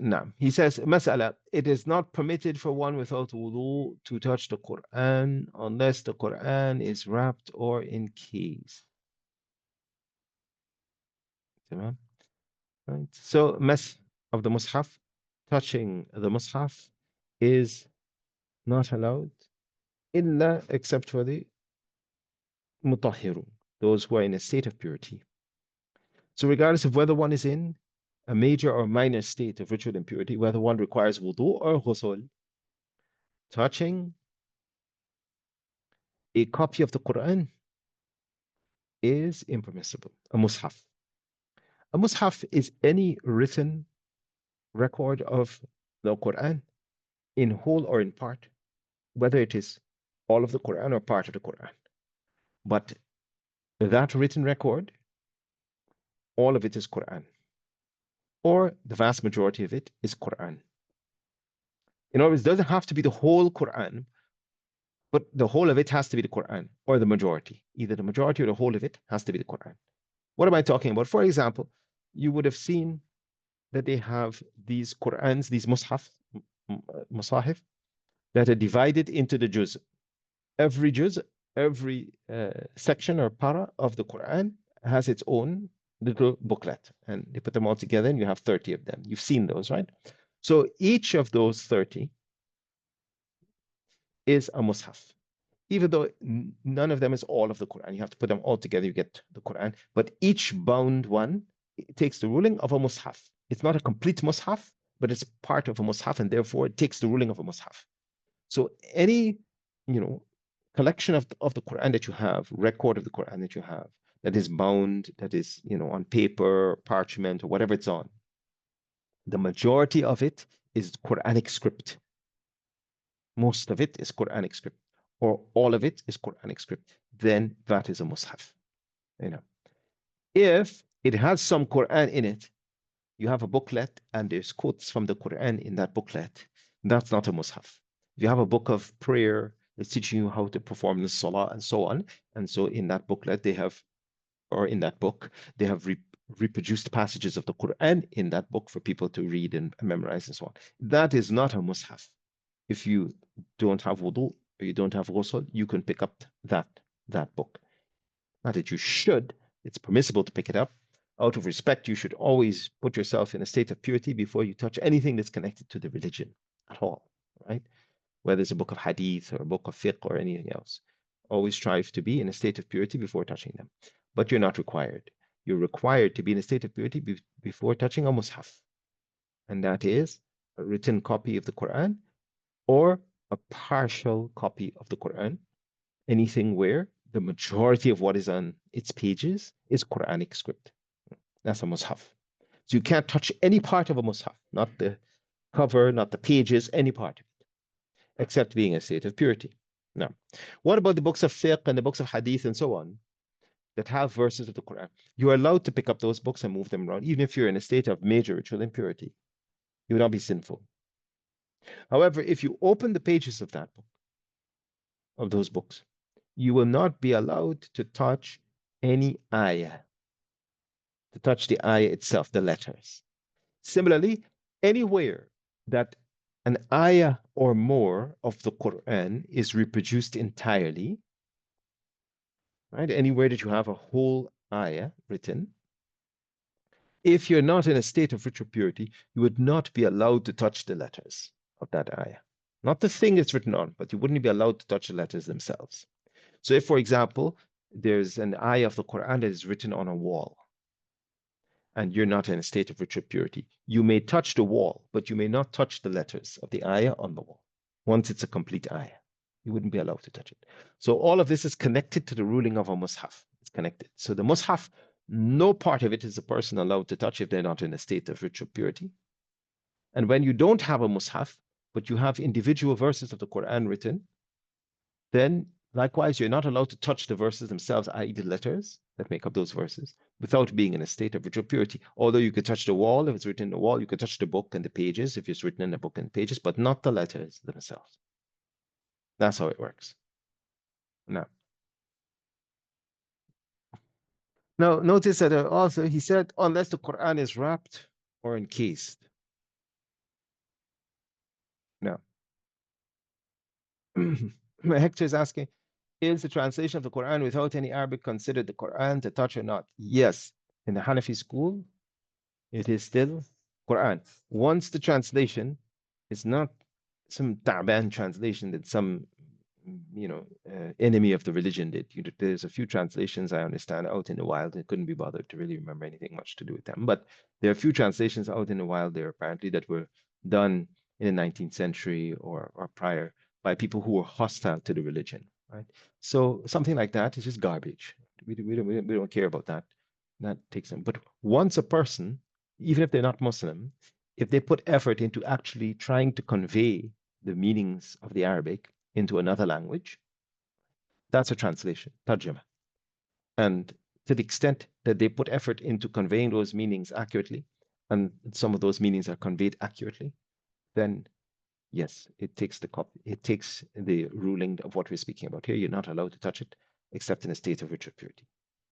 no. He says, Mas'ala, it is not permitted for one without wudu to touch the Quran unless the Quran is wrapped or encased. Tamam? Right? So, mess of the Mus'haf, touching the Mus'haf is not allowed, illa except for the mutahhirun, those who are in a state of purity. So, regardless of whether one is in a major or minor state of ritual impurity, whether one requires wudu or ghusl, touching a copy of the Quran is impermissible. A mushaf. A mushaf is any written record of the Quran in whole or in part, whether it is all of the Quran or part of the Quran. But that written record, all of it is Quran, or the vast majority of it is Quran. In other words, it doesn't have to be the whole Quran, but the whole of it has to be the Quran, or the majority. Either the majority or the whole of it has to be the Quran. What am I talking about? For example, you would have seen that they have these Qurans, these musahif, that are divided into the juz. Every juz, every section or para of the Quran has its own little booklet, and they put them all together, and you have 30 of them. You've seen those, right? So each of those 30 is a mushaf. Even though none of them is all of the Quran, you have to put them all together, you get the Quran. But each bound one takes the ruling of a mushaf. It's not a complete mushaf, but it's part of a mushaf, and therefore it takes the ruling of a mushaf. So any, collection of the Quran that you have, record of the Quran that you have, that is bound, that is, on paper, parchment, or whatever it's on, the majority of it is Quranic script. Most of it is Quranic script, or all of it is Quranic script. Then that is a mushaf. If it has some Quran in it, you have a booklet and there's quotes from the Quran in that booklet, that's not a mushaf. If you have a book of prayer that's teaching you how to perform the salah and so on, and so in that booklet they have, or in that book, they have reproduced passages of the Quran in that book for people to read and memorize and so on. That is not a mushaf. If you don't have wudu or you don't have ghusl, you can pick up that book. Not that you should, it's permissible to pick it up. Out of respect, you should always put yourself in a state of purity before you touch anything that's connected to the religion at all, right? Whether it's a book of hadith or a book of fiqh or anything else. Always strive to be in a state of purity before touching them. But you're not required. You're required to be in a state of purity before touching a mushaf. And that is a written copy of the Quran or a partial copy of the Quran. Anything where the majority of what is on its pages is Quranic script. That's a mushaf. So you can't touch any part of a mushaf, not the cover, not the pages, any part of it, except being a state of purity. Now, what about the books of fiqh and the books of hadith and so on that have verses of the Quran? You're allowed to pick up those books and move them around, even if you're in a state of major ritual impurity. You will not be sinful. However, if you open the pages of that book, of those books, you will not be allowed to touch any ayah, to touch the ayah itself, the letters. Similarly, anywhere that an ayah or more of the Quran is reproduced entirely, right? Anywhere that you have a whole ayah written, if you're not in a state of ritual purity, you would not be allowed to touch the letters of that ayah. Not the thing it's written on, but you wouldn't be allowed to touch the letters themselves. So if, for example, there's an ayah of the Quran that is written on a wall, and you're not in a state of ritual purity, you may touch the wall, but you may not touch the letters of the ayah on the wall. Once it's a complete ayah, you wouldn't be allowed to touch it. So all of this is connected to the ruling of a mushaf. It's connected. So the mushaf, no part of it is a person allowed to touch if they're not in a state of ritual purity. And when you don't have a mushaf, but you have individual verses of the Quran written, then likewise, you're not allowed to touch the verses themselves, i.e. the letters that make up those verses, without being in a state of ritual purity. Although you could touch the wall if it's written in the wall, you could touch the book and the pages if it's written in the book and pages, but not the letters themselves. That's how it works. Now notice that also he said, unless the Quran is wrapped or encased. Hector is asking, is the translation of the Quran without any Arabic considered the Quran to touch or not? Yes. In the Hanafi school, it is still Quran. Once the translation is not some ta'ban translation that some enemy of the religion did. There's a few translations I understand out in the wild. I couldn't be bothered to really remember anything much to do with them. But there are a few translations out in the wild there apparently that were done in the 19th century or prior by people who were hostile to the religion, right? So something like that is just garbage. We don't care about that. That takes them. But once a person, even if they're not Muslim, if they put effort into actually trying to convey the meanings of the Arabic into another language, that's a translation, tarjama. And to the extent that they put effort into conveying those meanings accurately, and some of those meanings are conveyed accurately, then yes, it takes the ruling of what we're speaking about here. You're not allowed to touch it except in a state of ritual purity.